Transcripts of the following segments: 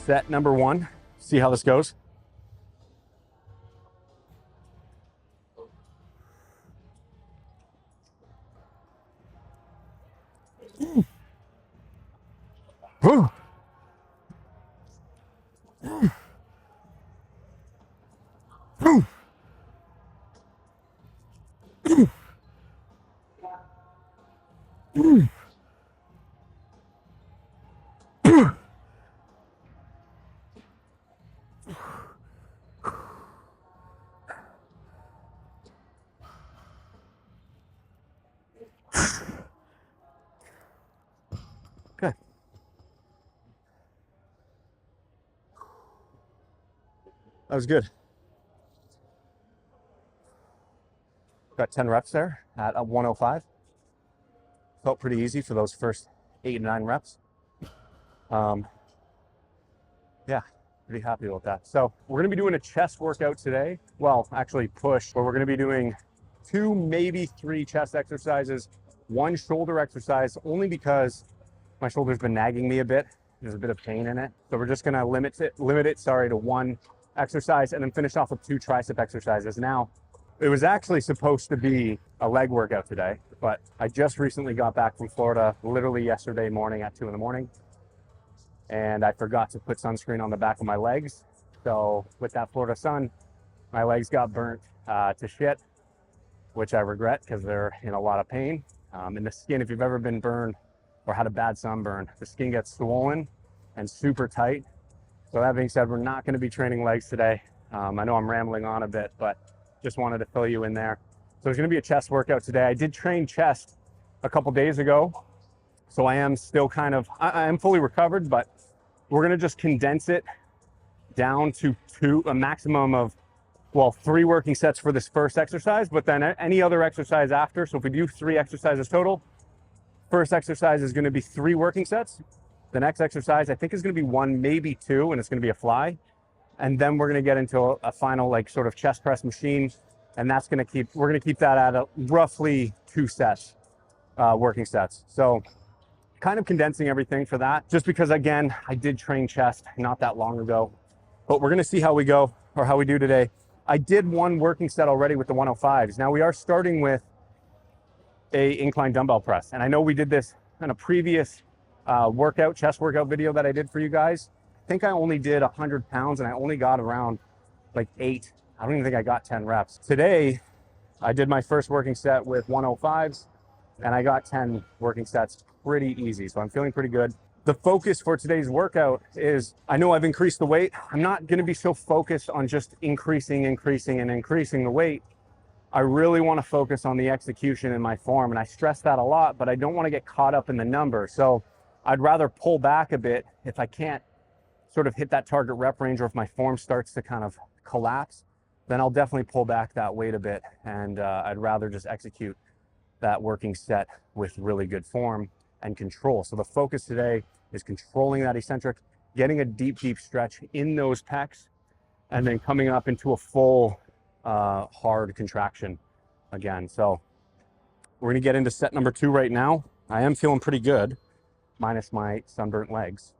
Set number 1. See how this goes. Woo. Good. That was good. Got 10 reps there at a 105. Felt pretty easy for those first 8 to 9 reps. Yeah, pretty happy with that. So we're gonna be doing a chest workout today. Well, actually push, but we're gonna be doing 2, maybe 3 chest exercises, 1 shoulder exercise, only because my shoulder's been nagging me a bit. There's a bit of pain in it. So we're just gonna limit it to 1 exercise and then finish off with 2 tricep exercises. Now, it was actually supposed to be a leg workout today, but I just recently got back from Florida, literally yesterday morning at 2 in the morning. And I forgot to put sunscreen on the back of my legs. So with that Florida sun, my legs got burnt to shit, which I regret because they're in a lot of pain. And the skin, if you've ever been burned or had a bad sunburn, the skin gets swollen and super tight. So that being said, we're not going to be training legs today. I know I'm rambling on a bit, but just wanted to fill you in there. So there's going to be a chest workout today. I did train chest a couple days ago, so I am still I am fully recovered, but we're going to just condense it down to a maximum of, well, 3 working sets for this first exercise, but then any other exercise after. So if we do 3 exercises total, first exercise is going to be 3 working sets. The next exercise I think is going to be 1, maybe 2, and it's going to be a fly. And then we're going to get into a final like sort of chest press machine, and that's going to we're going to keep that at roughly 2 sets, working sets. So kind of condensing everything for that, just because again, I did train chest not that long ago, but we're going to see how we go or how we do today. I did 1 working set already with the 105s. Now we are starting with a incline dumbbell press. And I know we did this in a previous chest workout video that I did for you guys. I think I only did 100 pounds and I only got around like 8. I don't even think I got 10 reps. Today, I did my first working set with 105s and I got 10 working sets pretty easy. So I'm feeling pretty good. The focus for today's workout is, I know I've increased the weight. I'm not going to be so focused on just increasing the weight. I really want to focus on the execution and my form. And I stress that a lot, but I don't want to get caught up in the number. So I'd rather pull back a bit if I can't sort of hit that target rep range, or if my form starts to kind of collapse, then I'll definitely pull back that weight a bit. And I'd rather just execute that working set with really good form and control. So the focus today is controlling that eccentric, getting a deep stretch in those pecs, and then coming up into a full hard contraction again. So we're gonna get into set number 2 right now. I am feeling pretty good, minus my sunburnt legs.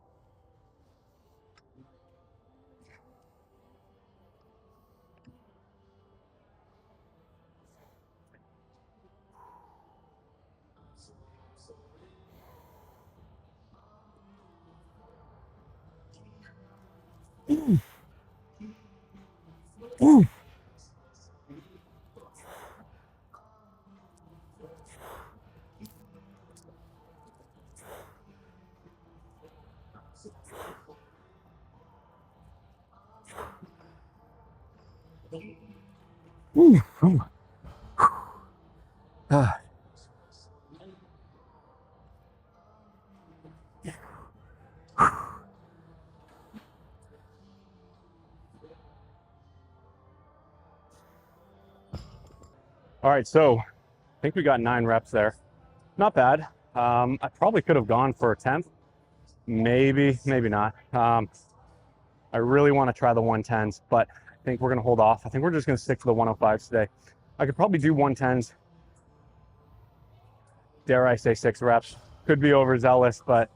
All right, so I think we got 9 reps there. Not bad. I probably could have gone for a 10th. Maybe not. I really want to try the 110s, but I think we're going to hold off. I think we're just going to stick to the 105s today. I could probably do 110s. Dare I say 6 reps. Could be overzealous, but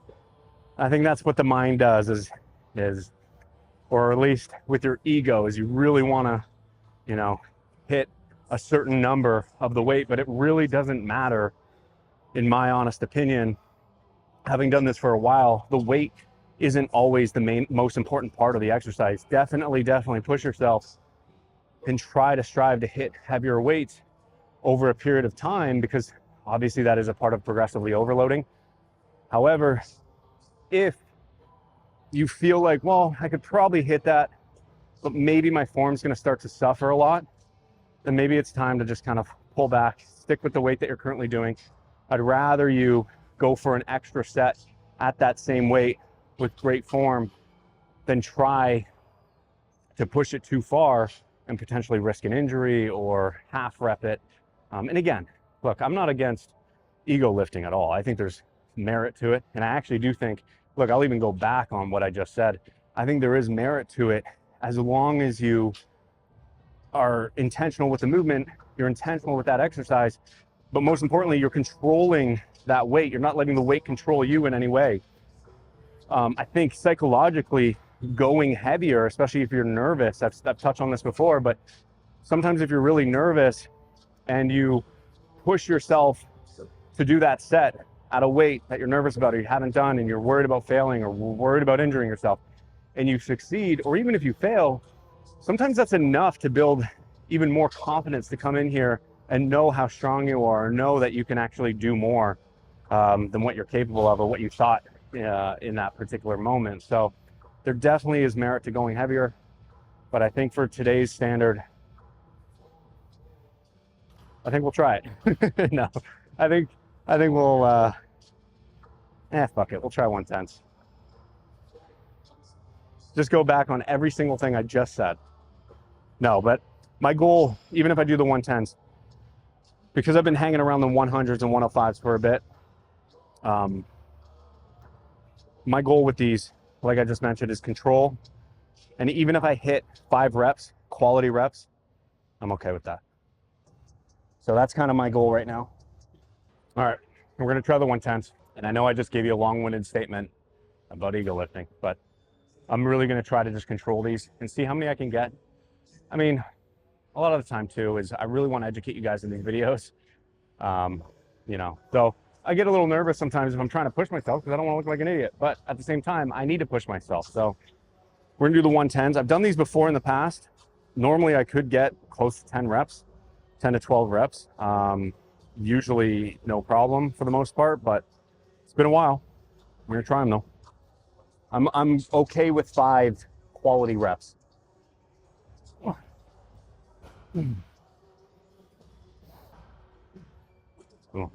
I think that's what the mind does, is or at least with your ego, is you really want to, you know, hit a certain number of the weight, but it really doesn't matter, in my honest opinion. Having done this for a while, the weight isn't always the most important part of the exercise. Definitely push yourself and try to strive to hit heavier weights over a period of time, because obviously that is a part of progressively overloading. However, if you feel like, well, I could probably hit that, but maybe my form's going to start to suffer a lot, then maybe it's time to just kind of pull back, stick with the weight that you're currently doing. I'd rather you go for an extra set at that same weight with great form than try to push it too far and potentially risk an injury or half rep it. And again, look, I'm not against ego lifting at all. I think there's merit to it. And I actually do think, look, I'll even go back on what I just said. I think there is merit to it as long as you are intentional with the movement, you're intentional with that exercise, but most importantly, you're controlling that weight. You're not letting the weight control you in any way. I think psychologically, going heavier, especially if you're nervous, I've touched on this before, but sometimes if you're really nervous and you push yourself to do that set at a weight that you're nervous about or you haven't done, and you're worried about failing or worried about injuring yourself, and you succeed, or even if you fail, sometimes that's enough to build even more confidence to come in here and know how strong you are, know that you can actually do more than what you're capable of or what you thought in that particular moment. So there definitely is merit to going heavier, but I think for today's standard, I think we'll try it. No, I think we'll, fuck it. We'll try 110s. Just go back on every single thing I just said. No, but my goal, even if I do the 110s, because I've been hanging around the 100s and 105s for a bit, my goal with these, like I just mentioned, is control. And even if I hit 5 reps, quality reps, I'm okay with that. So that's kind of my goal right now. All right, we're gonna try the 110s. And I know I just gave you a long-winded statement about ego lifting, but I'm really gonna try to just control these and see how many I can get. I mean, a lot of the time too is I really want to educate you guys in these videos. You know, so I get a little nervous sometimes if I'm trying to push myself because I don't want to look like an idiot, but at the same time, I need to push myself. So we're gonna do the 110s. I've done these before in the past. Normally I could get close to 10 reps, 10 to 12 reps. Usually no problem for the most part, but it's been a while. We're gonna try them though. I'm okay with 5 quality reps. Cool.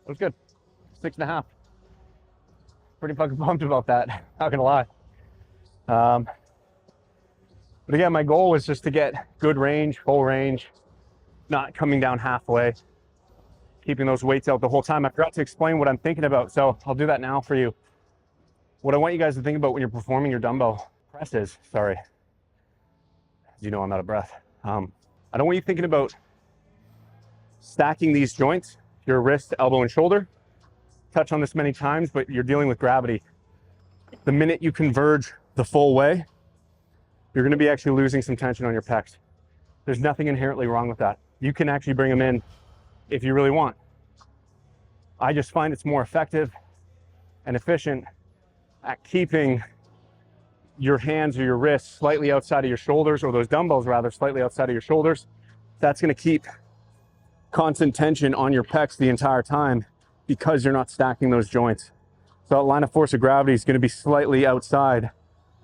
That was good. 6.5. Pretty fucking pumped about that. Not gonna lie. But again, my goal was just to get good range, full range, not coming down halfway, keeping those weights out the whole time. I forgot to explain what I'm thinking about, so I'll do that now for you. What I want you guys to think about when you're performing your dumbbell presses, sorry, as you know, I'm out of breath. I don't want you thinking about stacking these joints, your wrist, elbow, and shoulder. Touch on this many times, but you're dealing with gravity. The minute you converge the full way, you're gonna be actually losing some tension on your pecs. There's nothing inherently wrong with that. You can actually bring them in if you really want. I just find it's more effective and efficient at keeping your hands or your wrists slightly outside of your shoulders, or those dumbbells rather, slightly outside of your shoulders. That's gonna keep constant tension on your pecs the entire time because you're not stacking those joints. So that line of force of gravity is gonna be slightly outside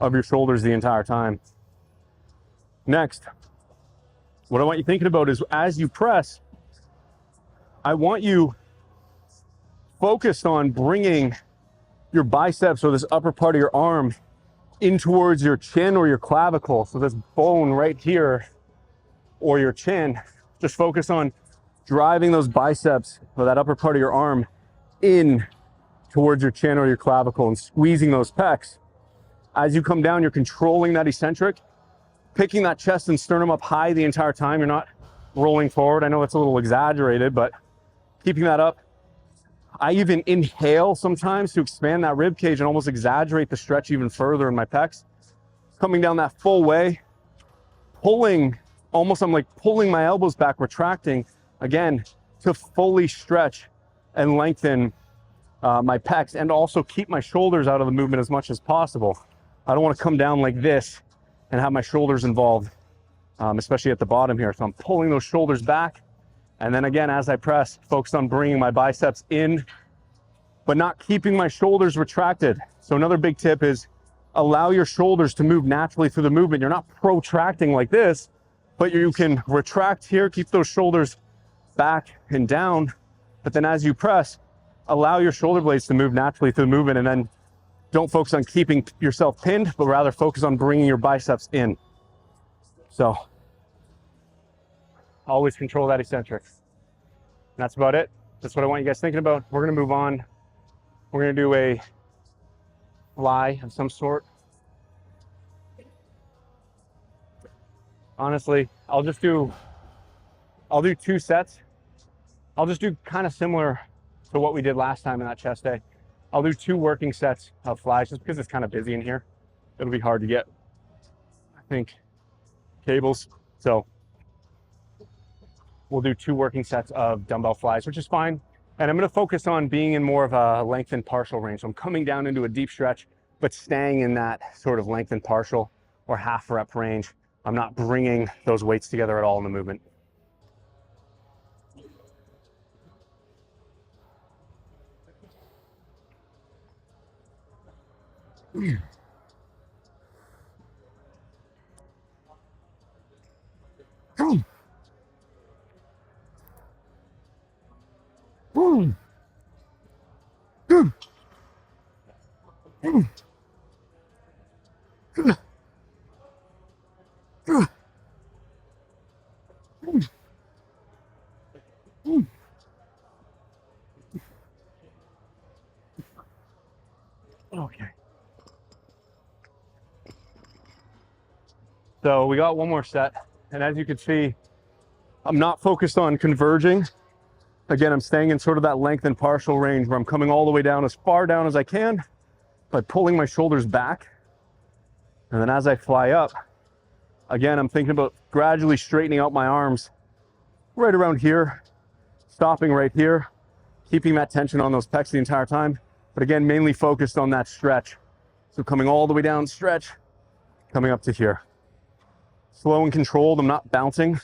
of your shoulders the entire time. Next, what I want you thinking about is as you press, I want you focus on bringing your biceps or this upper part of your arm in towards your chin or your clavicle. So this bone right here or your chin, just focus on driving those biceps or that upper part of your arm in towards your chin or your clavicle and squeezing those pecs. As you come down, you're controlling that eccentric, picking that chest and sternum up high the entire time. You're not rolling forward. I know it's a little exaggerated, but keeping that up. I even inhale sometimes to expand that rib cage and almost exaggerate the stretch even further in my pecs. Coming down that full way, pulling, almost I'm like pulling my elbows back, retracting again to fully stretch and lengthen my pecs, and also keep my shoulders out of the movement as much as possible. I don't want to come down like this and have my shoulders involved, especially at the bottom here. So I'm pulling those shoulders back. And then again, as I press, focus on bringing my biceps in, but not keeping my shoulders retracted. So another big tip is allow your shoulders to move naturally through the movement. You're not protracting like this, but you can retract here, keep those shoulders back and down. But then as you press, allow your shoulder blades to move naturally through the movement, and then don't focus on keeping yourself pinned, but rather focus on bringing your biceps in. So always control that eccentric. And that's about it. That's what I want you guys thinking about. We're gonna move on. We're gonna do a fly of some sort. Honestly, I'll do 2 sets. I'll just do kind of similar to what we did last time in that chest day. I'll do 2 working sets of flies just because it's kind of busy in here. It'll be hard to get, I think, cables. So we'll do 2 working sets of dumbbell flies, which is fine. And I'm gonna focus on being in more of a lengthened partial range. So I'm coming down into a deep stretch, but staying in that sort of lengthened partial or half rep range. I'm not bringing those weights together at all in the movement. Okay. So we got 1 more set. And as you can see, I'm not focused on converging. Again, I'm staying in sort of that lengthened partial range where I'm coming all the way down, as far down as I can, by pulling my shoulders back. And then as I fly up, again, I'm thinking about gradually straightening out my arms right around here, stopping right here, keeping that tension on those pecs the entire time. But again, mainly focused on that stretch. So coming all the way down, stretch, coming up to here. Slow and controlled. I'm not bouncing,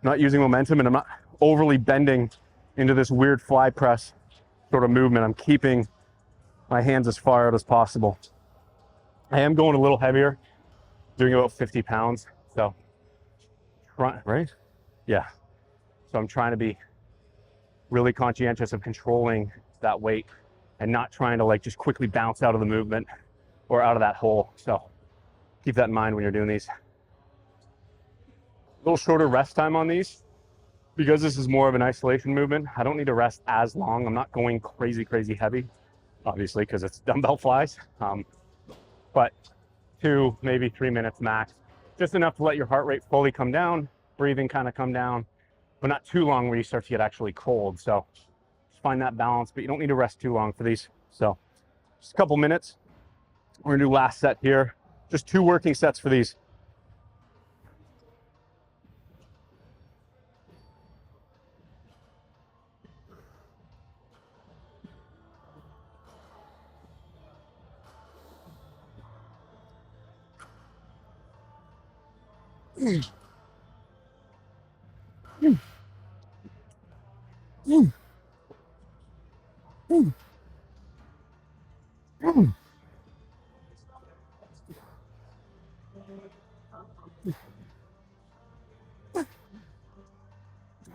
not using momentum, and I'm not overly bending into this weird fly press sort of movement. I'm keeping my hands as far out as possible. I am going a little heavier, doing about 50 pounds. So, right? Yeah. So I'm trying to be really conscientious of controlling that weight and not trying to like just quickly bounce out of the movement or out of that hole. So keep that in mind when you're doing these. A little shorter rest time on these because this is more of an isolation movement. I don't need to rest as long. I'm not going crazy heavy, obviously, because it's dumbbell flies. But 2, maybe 3 minutes max, just enough to let your heart rate fully come down, breathing kind of come down, but not too long where you start to get actually cold. So just find that balance, but you don't need to rest too long for these. So just a couple minutes. We're gonna do last set here. Just 2 working sets for these.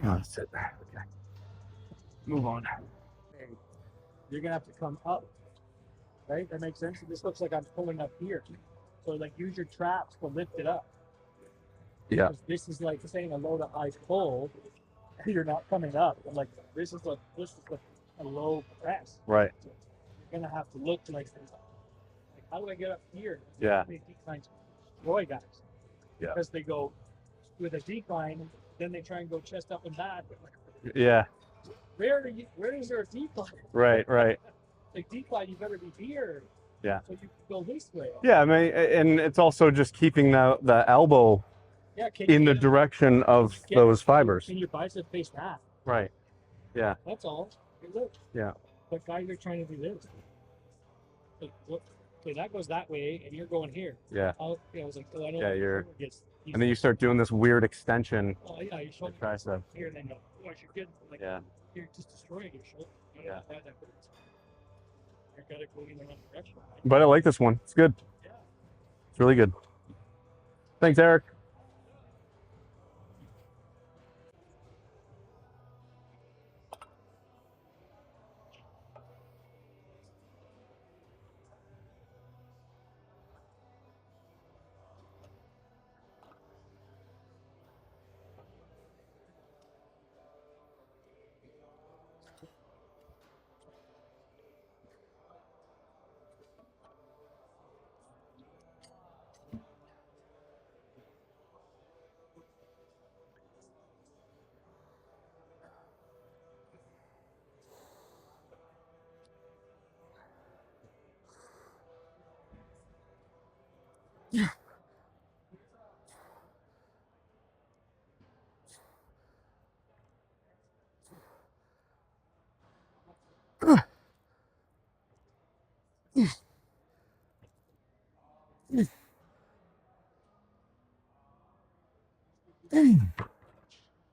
Oh, that's it. Okay. Move on. you're gonna have to come up, right? That makes sense. This looks like I'm pulling up here. So like use your traps to lift it up. Yeah. This is like saying a low to high pull, and you're not coming up. And like this is a low press. Right. So you're gonna have to look like how do I get up here? Yeah. Declines destroy guys. Yeah. Because they go with a decline, then they try and go chest up and back. Yeah. Where is there a decline? Right. Right. Like decline, you better be here. Yeah. So you can go this way. Yeah. I mean, and it's also just keeping the elbow in the direction of those fibers. Can your bicep face that? Right. Yeah. That's all. Look. Yeah. But guys are trying to do this. Like, what? Okay, that goes that way, and you're going here. Yeah. I was like, oh, I know. Yeah, and then you start doing this weird extension. Oh yeah, your shoulder tricep. here, and then go, oh, you're good. Like, yeah. You're just destroying your shoulder. Yeah. You're gotta go in the wrong direction. Right? But I like this one. It's good. Yeah. It's really good. Thanks, Eric.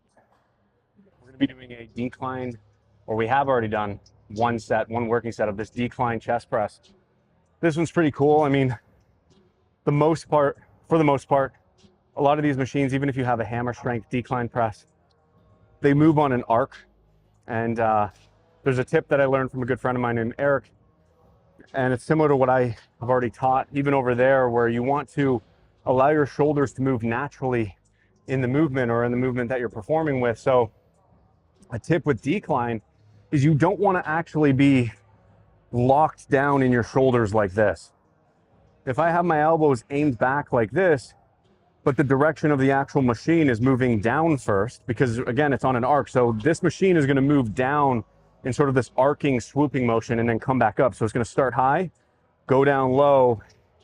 We're going to be doing a decline, or we have already done one working set of this decline chest press. This one's pretty cool. I mean, for the most part, a lot of these machines, even if you have a hammer strength decline press, they move on an arc. And there's a tip that I learned from a good friend of mine named Eric, and it's similar to what I have already taught, even over there, where you want to allow your shoulders to move naturally in the movement or in the movement that you're performing with. So a tip with decline is you don't want to actually be locked down in your shoulders like this. If I have my elbows aimed back like this, but the direction of the actual machine is moving down first, because again, it's on an arc. So this machine is going to move down in sort of this arcing, swooping motion and then come back up. So it's going to start high, go down low,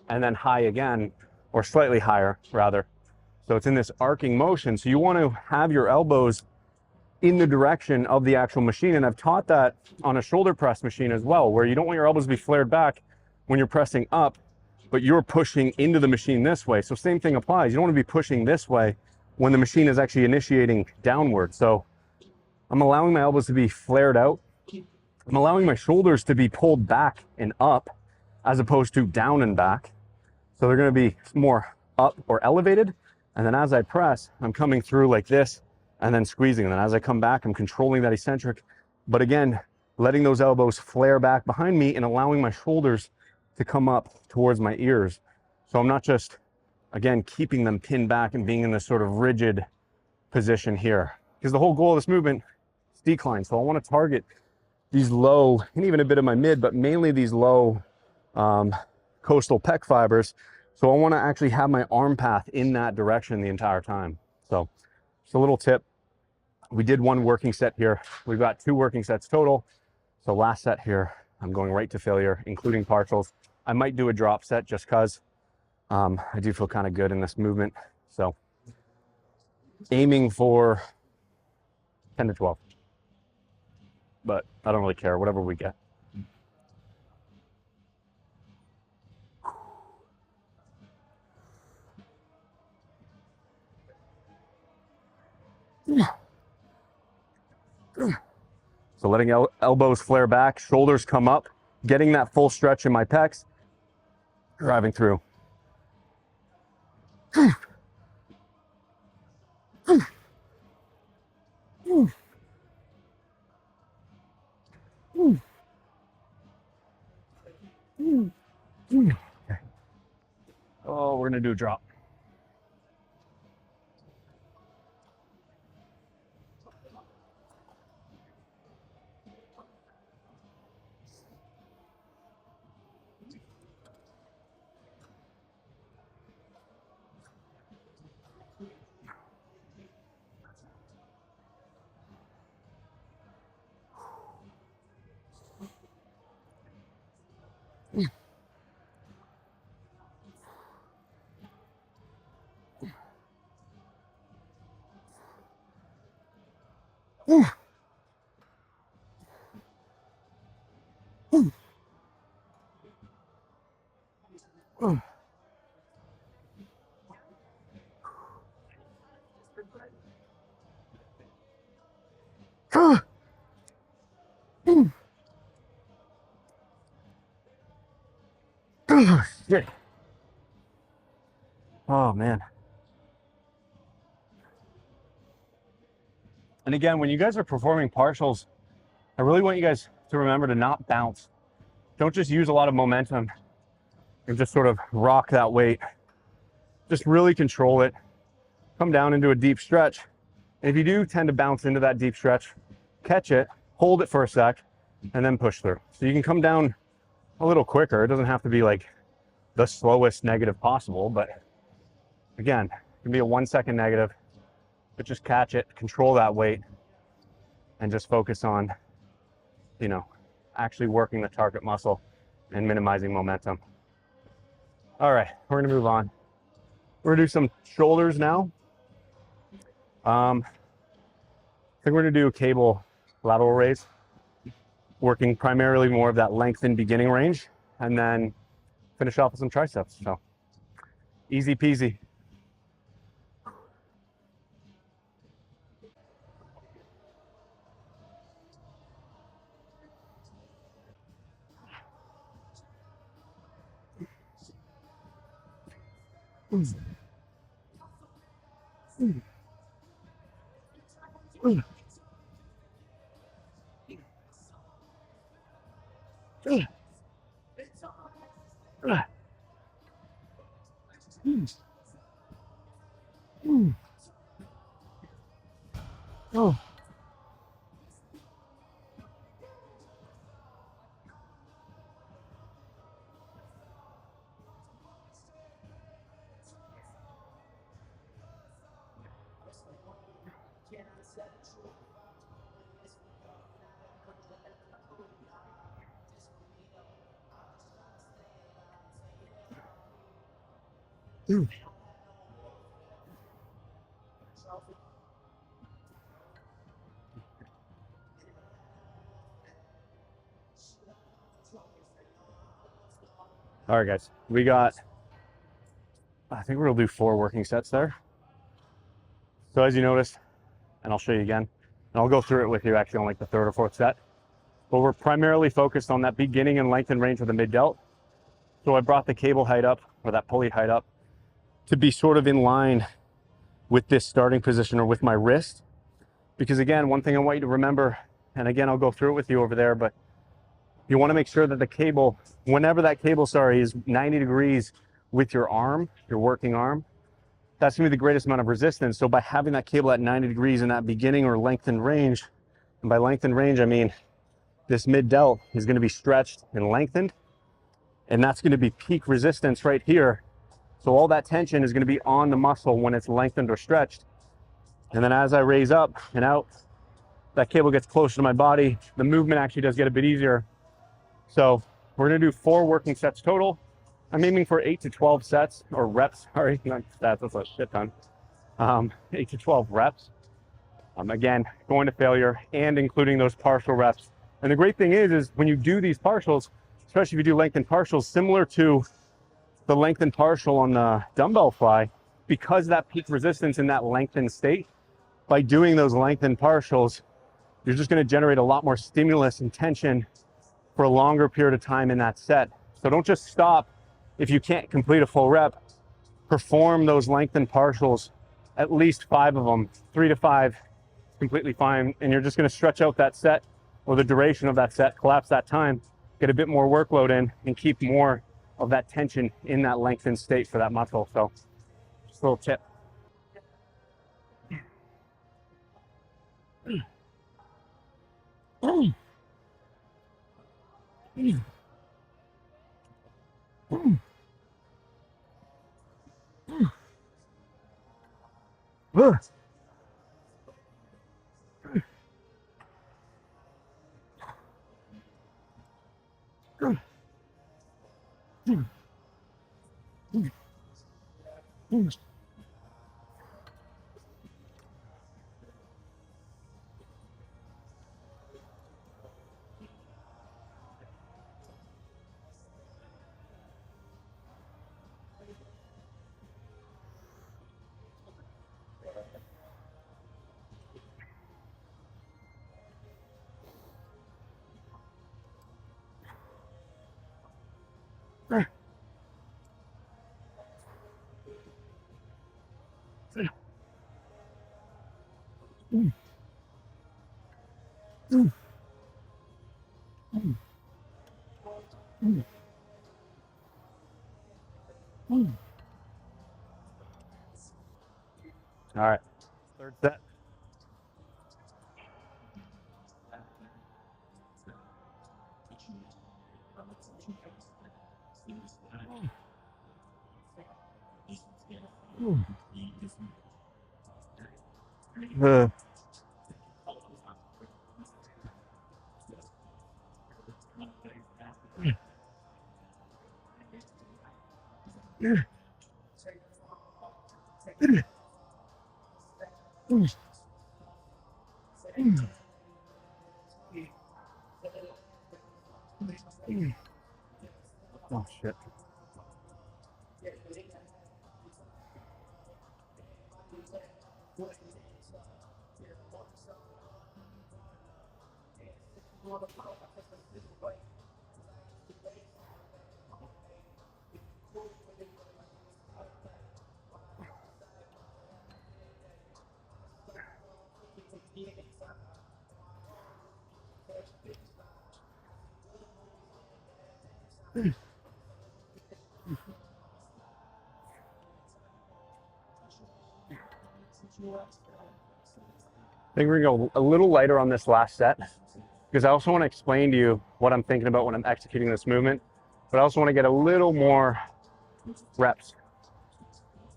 and then high again, or slightly higher rather. So it's in this arcing motion. So you want to have your elbows in the direction of the actual machine. And I've taught that on a shoulder press machine as well, where you don't want your elbows to be flared back when you're pressing up, but you're pushing into the machine this way. So same thing applies. You don't want to be pushing this way when the machine is actually initiating downward. So I'm allowing my elbows to be flared out. I'm allowing my shoulders to be pulled back and up as opposed to down and back. So they're going to be more up or elevated. And then as I press, I'm coming through like this and then squeezing. And then as I come back, I'm controlling that eccentric. But again, letting those elbows flare back behind me and allowing my shoulders to come up towards my ears. So I'm not just, again, keeping them pinned back and being in this sort of rigid position here. Because the whole goal of this movement is decline. So I want to target these low, and even a bit of my mid, but mainly these low coastal pec fibers. So I want to actually have my arm path in that direction the entire time. So just a little tip. We did one working set here. We've got 2 working sets total. So last set here, I'm going right to failure, including partials. I might do a drop set just because I do feel kind of good in this movement. So aiming for 10 to 12. But I don't really care, whatever we get. So letting elbows flare back, shoulders come up, getting that full stretch in my pecs, driving through. we're gonna do a drop. Shit. Oh man. And again, when you guys are performing partials, I really want you guys to remember to not bounce. Don't just use a lot of momentum and just sort of rock that weight. Just really control it. Come down into a deep stretch. And if you do tend to bounce into that deep stretch, catch it, hold it for a sec, and then push through. So you can come down a little quicker. It doesn't have to be like the slowest negative possible, but again, it can be a 1 second negative, but just catch it, control that weight, and just focus on, you know, actually working the target muscle and minimizing momentum. All right, we're gonna move on. We're gonna do some shoulders now. I think we're gonna do a cable lateral raise, working primarily more of that lengthened beginning range, and then finish off with some triceps. So easy peasy. Oh. All right, guys, we got, I think we're gonna do 4 working sets there. So as you noticed, and I'll show you again, and I'll go through it with you actually on like the 3rd or 4th set, but we're primarily focused on that beginning and lengthened range of the mid delt. So I brought the cable height up, or that pulley height up, to be sort of in line with this starting position or with my wrist. Because again, one thing I want you to remember, and again, I'll go through it with you over there, but you want to make sure that the cable, whenever that cable, is 90 degrees with your arm, your working arm, that's gonna be the greatest amount of resistance. So by having that cable at 90 degrees in that beginning or lengthened range, and by lengthened range, I mean this mid delt is gonna be stretched and lengthened, and that's gonna be peak resistance right here. So all that tension is gonna be on the muscle when it's lengthened or stretched. And then as I raise up and out, that cable gets closer to my body, the movement actually does get a bit easier. So we're gonna do 4 working sets total. I'm aiming for 8 to 12 sets, or reps, sorry, not sets, that's a shit ton. 8 to 12 reps. Again, going to failure and including those partial reps. And the great thing is when you do these partials, especially if you do lengthened partials, similar to the lengthened partial on the dumbbell fly, because that peak resistance in that lengthened state, by doing those lengthened partials, you're just gonna generate a lot more stimulus and tension for a longer period of time in that set. So don't just stop if you can't complete a full rep. Perform those lengthened partials, at least 5 of them, 3 to 5, completely fine. And you're just gonna stretch out that set or the duration of that set, collapse that time, get a bit more workload in, and keep more of that tension in that lengthened state for that muscle. So just a little tip. All right, third set. Oh shit. I think we're gonna go a little lighter on this last set because I also want to explain to you what I'm thinking about when I'm executing this movement, but I also want to get a little more reps.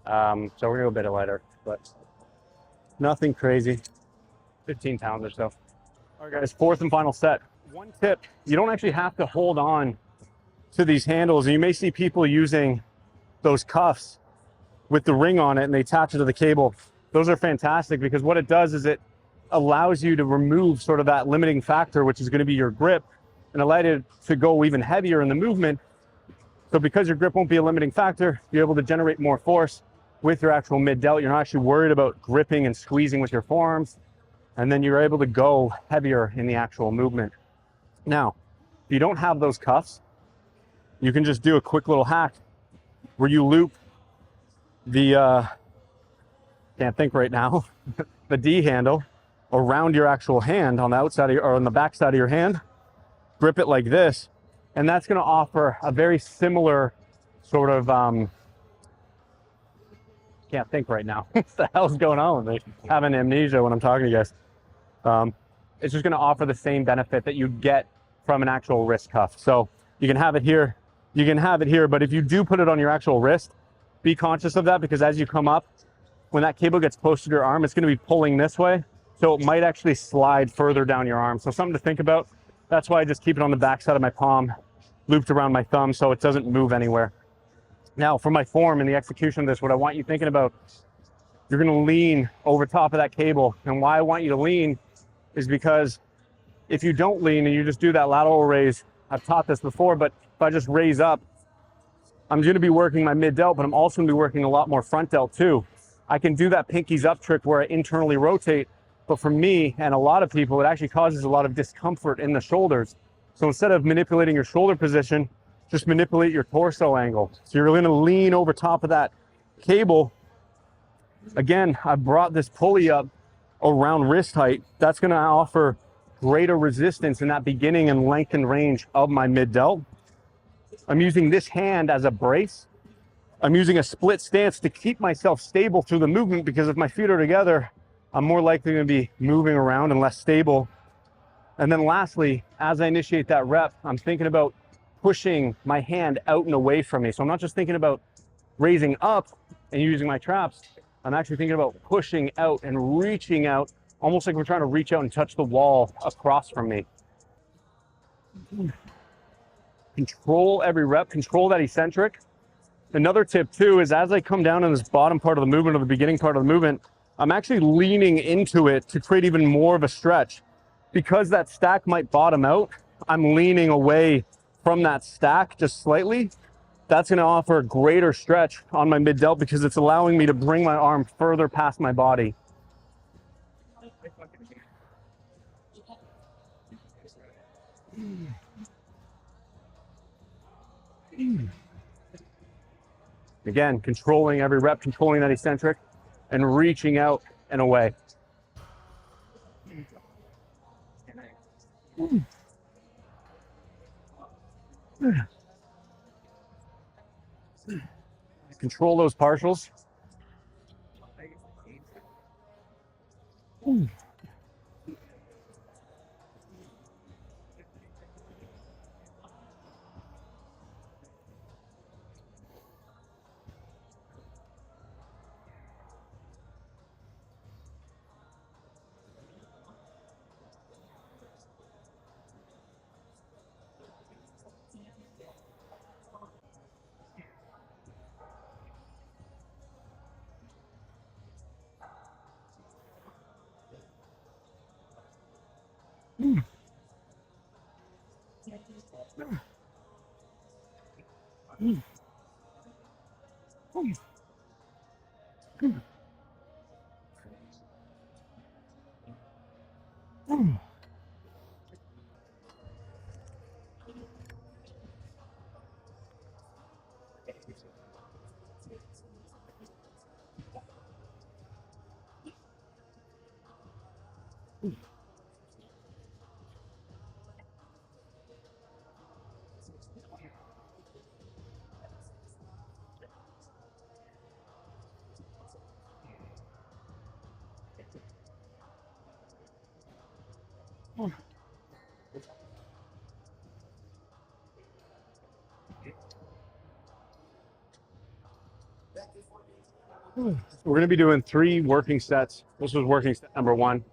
So we're gonna go a bit lighter, but nothing crazy. 15 pounds or so. All right, guys, fourth and final set. One tip, you don't actually have to hold on to these handles. And you may see people using those cuffs with the ring on it and they attach it to the cable. Those are fantastic because what it does is it allows you to remove sort of that limiting factor, which is going to be your grip, and allow you to go even heavier in the movement. So because your grip won't be a limiting factor, you're able to generate more force with your actual mid delt. You're not actually worried about gripping and squeezing with your forearms, and then you're able to go heavier in the actual movement. Now, if you don't have those cuffs, you can just do a quick little hack where you loop the, can't think right now, the D handle around your actual hand on the outside of your, or on the back side of your hand, grip it like this, and that's going to offer a very similar sort of, can't think right now. What the hell's going on with me? Having amnesia when I'm talking to you guys. It's just going to offer the same benefit that you get from an actual wrist cuff. So you can have it here, you can have it here, but if you do put it on your actual wrist, be conscious of that, because as you come up, when that cable gets close to your arm, it's going to be pulling this way. So it might actually slide further down your arm. So something to think about. That's why I just keep it on the back side of my palm, looped around my thumb, so it doesn't move anywhere. Now for my form and the execution of this, what I want you thinking about, you're going to lean over top of that cable. And why I want you to lean is because if you don't lean and you just do that lateral raise, I've taught this before, but if I just raise up, I'm going to be working my mid delt, but I'm also going to be working a lot more front delt too. I can do that pinkies up trick where I internally rotate, but for me and a lot of people, it actually causes a lot of discomfort in the shoulders. So instead of manipulating your shoulder position, just manipulate your torso angle. So you're going to lean over top of that cable. Again, I brought this pulley up around wrist height. That's going to offer greater resistance in that beginning and lengthened range of my mid delt. I'm using this hand as a brace. I'm using a split stance to keep myself stable through the movement, because if my feet are together, I'm more likely to be moving around and less stable. And then lastly, as I initiate that rep, I'm thinking about pushing my hand out and away from me. So I'm not just thinking about raising up and using my traps. I'm actually thinking about pushing out and reaching out, almost like we're trying to reach out and touch the wall across from me. Control every rep, control that eccentric. Another tip too is, as I come down in this bottom part of the movement, or the beginning part of the movement, I'm actually leaning into it to create even more of a stretch. Because that stack might bottom out, I'm leaning away from that stack just slightly. That's gonna offer a greater stretch on my mid delt, because it's allowing me to bring my arm further past my body. Again, controlling every rep, controlling that eccentric, and reaching out and away. Control those partials. We're going to be doing 3 working sets. This was working set number 1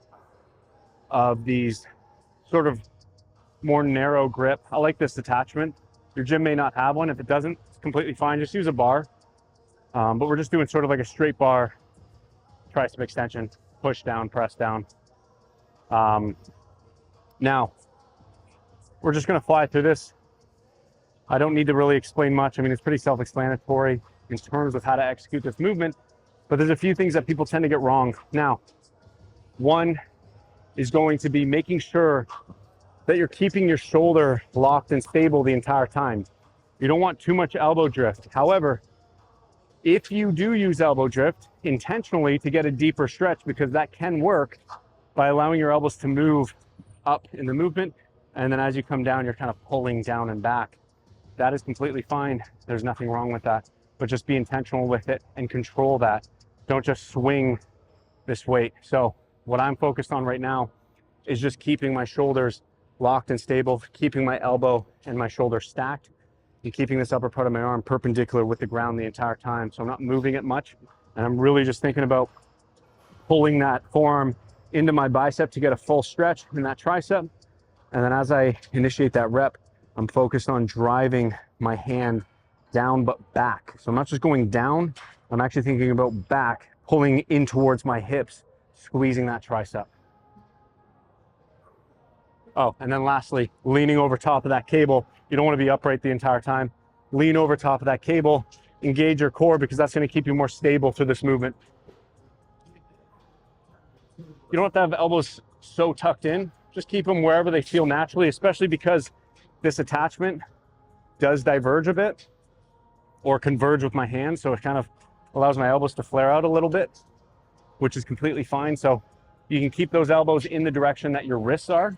of these sort of more narrow grip. I like this attachment. Your gym may not have one. If it doesn't, it's completely fine. Just use a bar. But we're just doing sort of like a straight bar tricep extension, push down, press down. Now, we're just going to fly through this. I don't need to really explain much. I mean, it's pretty self-explanatory in terms of how to execute this movement, but there's a few things that people tend to get wrong. Now, one is going to be making sure that you're keeping your shoulder locked and stable the entire time. You don't want too much elbow drift. However, if you do use elbow drift intentionally to get a deeper stretch, because that can work by allowing your elbows to move up in the movement, and then as you come down, you're kind of pulling down and back. That is completely fine. There's nothing wrong with that, but just be intentional with it and control that. Don't just swing this weight. So what I'm focused on right now is just keeping my shoulders locked and stable, keeping my elbow and my shoulder stacked, and keeping this upper part of my arm perpendicular with the ground the entire time. So I'm not moving it much, and I'm really just thinking about pulling that forearm into my bicep to get a full stretch in that tricep. And then as I initiate that rep, I'm focused on driving my hand down but back. So I'm not just going down, I'm actually thinking about back, pulling in towards my hips, squeezing that tricep. Oh, and then lastly, leaning over top of that cable. You don't want to be upright the entire time. Lean over top of that cable, engage your core, because that's going to keep you more stable through this movement. You don't have to have elbows so tucked in. Just keep them wherever they feel naturally, especially because this attachment does diverge a bit or converge with my hands. So it kind of allows my elbows to flare out a little bit, which is completely fine. So you can keep those elbows in the direction that your wrists are.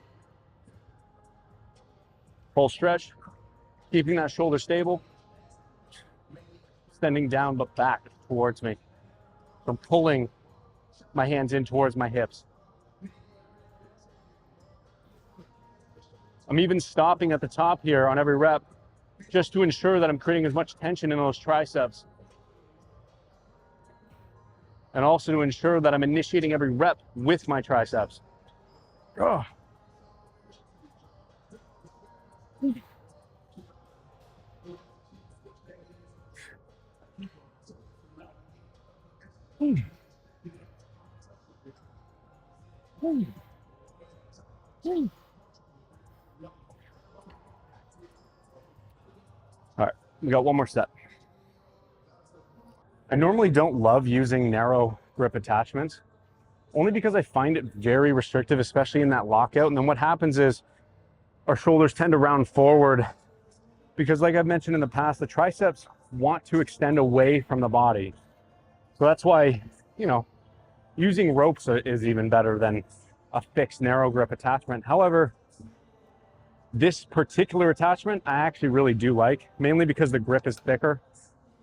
Full stretch. Keeping that shoulder stable, extending down but back towards me. I'm pulling my hands in towards my hips. I'm even stopping at the top here on every rep just to ensure that I'm creating as much tension in those triceps. And also to ensure that I'm initiating every rep with my triceps. Oh. All right, we got one more set. I normally don't love using narrow grip attachments, only because I find it very restrictive, especially in that lockout. And then what happens is our shoulders tend to round forward because, like I've mentioned in the past, the triceps want to extend away from the body. So that's why, you know, using ropes is even better than a fixed narrow grip attachment. However, this particular attachment I actually really do like, mainly because the grip is thicker,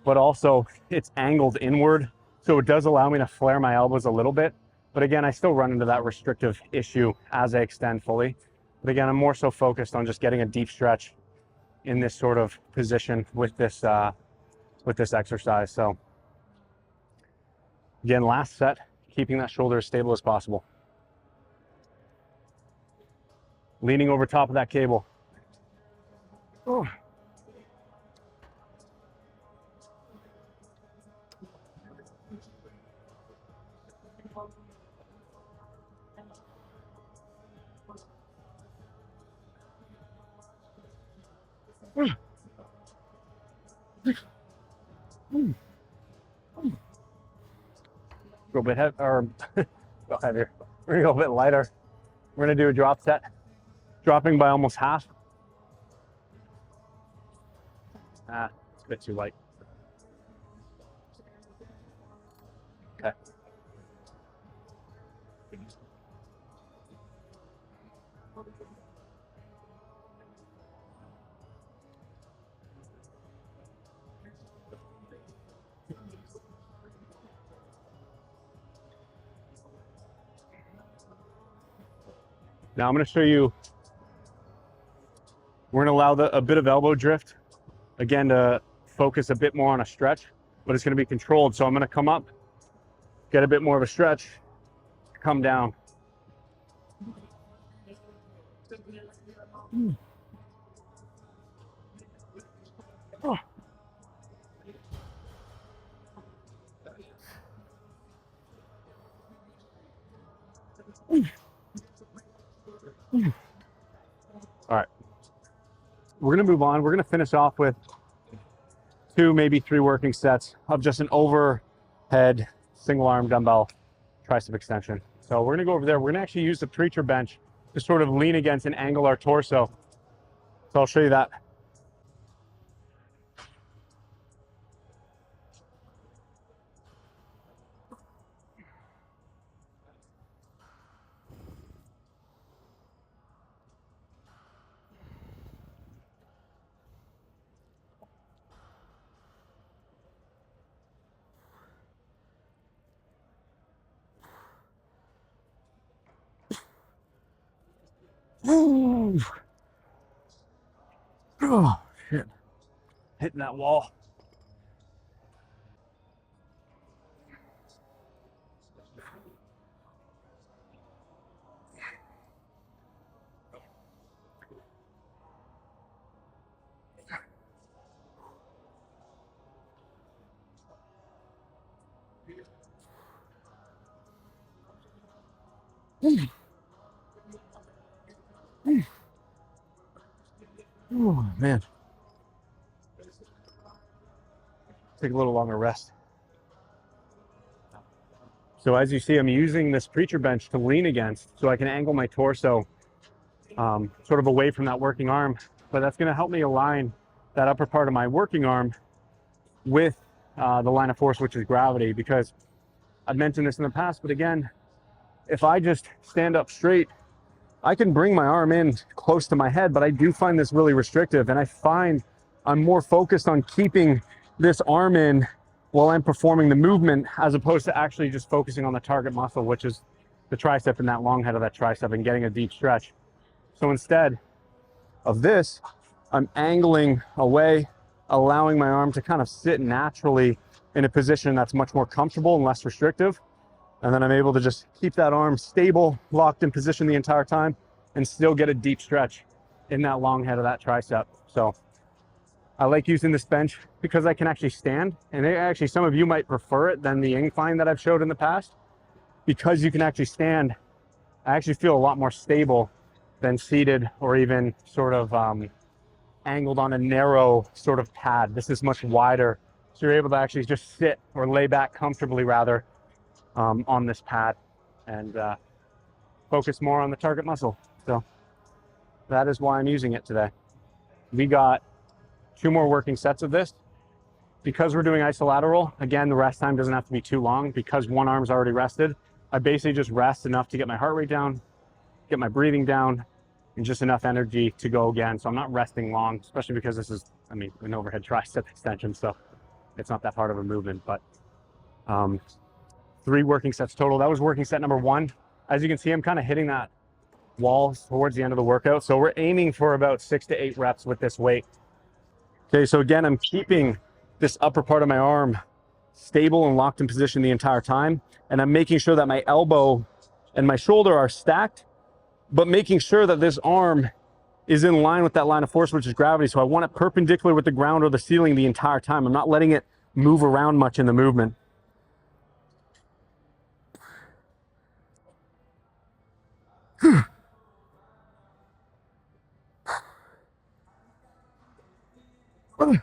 but also it's angled inward. So it does allow me to flare my elbows a little bit. But again, I still run into that restrictive issue as I extend fully. But again, I'm more so focused on just getting a deep stretch in this sort of position with this exercise. So again, last set, keeping that shoulder as stable as possible. Leaning over top of that cable. Oh. Go a bit heavy, or go heavier. We're gonna go a bit lighter. We're gonna do a drop set, dropping by almost half. It's a bit too light. Okay. Now I'm going to show you, we're going to allow a bit of elbow drift, again, to focus a bit more on a stretch, but it's going to be controlled. So I'm going to come up, get a bit more of a stretch, come down. Oh. All right, we're going to move on. We're going to finish off with 2, maybe 3 working sets of just an overhead single arm dumbbell tricep extension. So we're going to go over there. We're going to actually use the preacher bench to sort of lean against and angle our torso. So I'll show you that. Oh, shit. Hitting that wall. Oh, man. Take a little longer rest. So as you see, I'm using this preacher bench to lean against so I can angle my torso sort of away from that working arm. But that's going to help me align that upper part of my working arm with the line of force, which is gravity, because I've mentioned this in the past, but again, if I just stand up straight, I can bring my arm in close to my head, but I do find this really restrictive. And I find I'm more focused on keeping this arm in while I'm performing the movement, as opposed to actually just focusing on the target muscle, which is the tricep and that long head of that tricep, and getting a deep stretch. So instead of this, I'm angling away, allowing my arm to kind of sit naturally in a position that's much more comfortable and less restrictive. And then I'm able to just keep that arm stable, locked in position the entire time, and still get a deep stretch in that long head of that tricep. So I like using this bench because I can actually stand, and actually some of you might prefer it than the incline that I've showed in the past. Because you can actually stand, I actually feel a lot more stable than seated or even sort of angled on a narrow sort of pad. This is much wider, so you're able to actually just sit or lay back comfortably rather on this pad and focus more on the target muscle. So that is why I'm using it today. We got 2 more working sets of this. Because we're doing isolateral, again, the rest time doesn't have to be too long because one arm's already rested. I basically just rest enough to get my heart rate down, get my breathing down, and just enough energy to go again. So I'm not resting long, especially because this is, I mean, an overhead tricep extension, so it's not that hard of a movement. But 3 working sets total. That was working set number 1. As you can see, I'm kind of hitting that wall towards the end of the workout. So we're aiming for about 6 to 8 reps with this weight. Okay, so again, I'm keeping this upper part of my arm stable and locked in position the entire time. And I'm making sure that my elbow and my shoulder are stacked, but making sure that this arm is in line with that line of force, which is gravity. So I want it perpendicular with the ground or the ceiling the entire time. I'm not letting it move around much in the movement. Okay.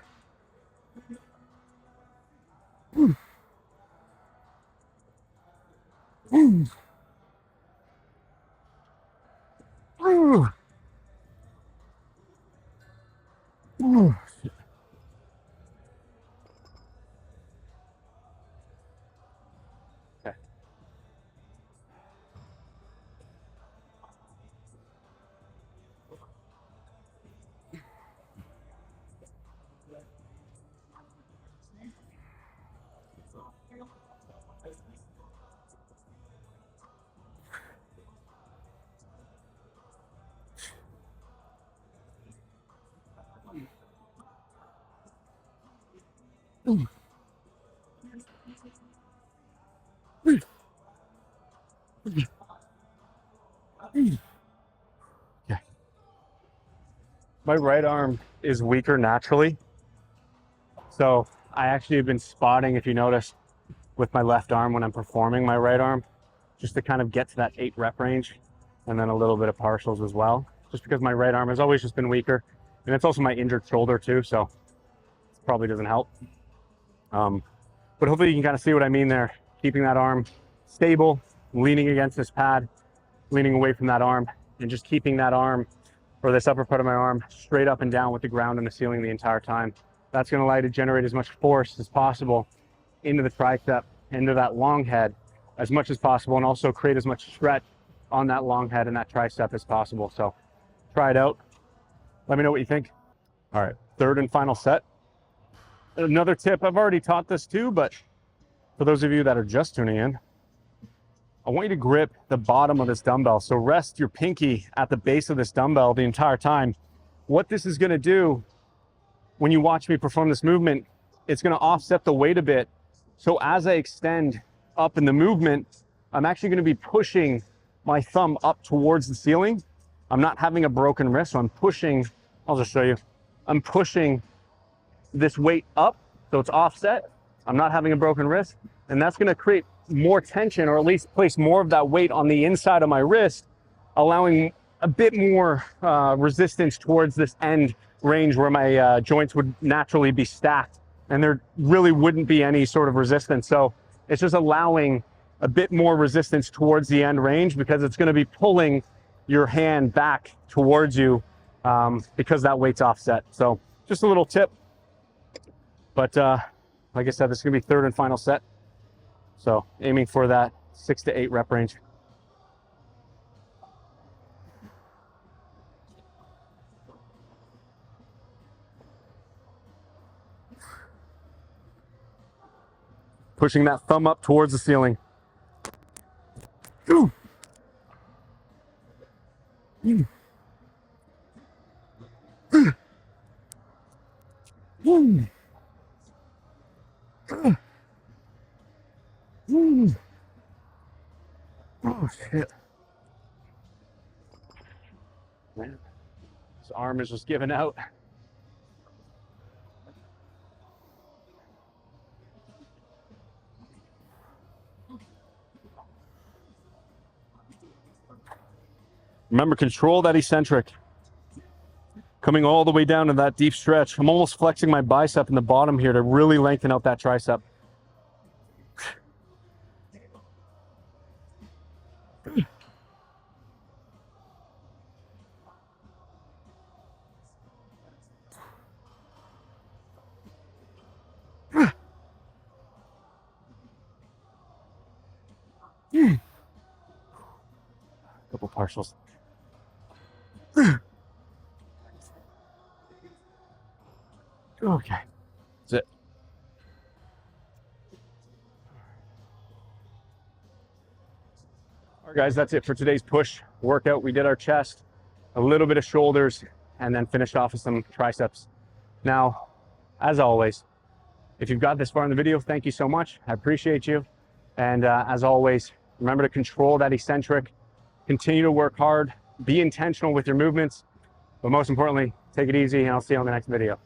Yeah. My right arm is weaker naturally. So I actually have been spotting, if you notice, with my left arm when I'm performing my right arm, just to kind of get to that 8 rep range, and then a little bit of partials as well, just because my right arm has always just been weaker. And it's also my injured shoulder too, so it probably doesn't help. But hopefully you can kind of see what I mean there. Keeping that arm stable, leaning against this pad, leaning away from that arm, and just keeping that arm, or this upper part of my arm, straight up and down with the ground and the ceiling the entire time. That's going to allow you to generate as much force as possible into the tricep, into that long head as much as possible, and also create as much stretch on that long head and that tricep as possible. So try it out. Let me know what you think. All right, 3rd and final set. Another tip, I've already taught this too, but for those of you that are just tuning in, I want you to grip the bottom of this dumbbell. So rest your pinky at the base of this dumbbell the entire time. What this is going to do when you watch me perform this movement, it's going to offset the weight a bit. So as I extend up in the movement, I'm actually going to be pushing my thumb up towards the ceiling. I'm not having a broken wrist, so I'm pushing, I'll just show you. I'm pushing this weight up, so it's offset. I'm not having a broken wrist, and that's going to create more tension, or at least place more of that weight on the inside of my wrist, allowing a bit more resistance towards this end range where my joints would naturally be stacked, and there really wouldn't be any sort of resistance. So it's just allowing a bit more resistance towards the end range, because it's going to be pulling your hand back towards you because that weight's offset. So just a little tip. But like I said, this is going to be 3rd and final set. So aiming for that 6 to 8 rep range. Pushing that thumb up towards the ceiling. Ooh. Mm. Mm. Mm. Oh shit. Man, his arm is just giving out. Remember, control that eccentric. Coming all the way down to that deep stretch. I'm almost flexing my bicep in the bottom here to really lengthen out that tricep. Couple partials. Okay, that's it. All right, guys, that's it for today's push workout. We did our chest, a little bit of shoulders, and then finished off with some triceps. Now, as always, if you've got this far in the video, thank you so much. I appreciate you. And as always, remember to control that eccentric, continue to work hard, be intentional with your movements, but most importantly, take it easy, and I'll see you on the next video.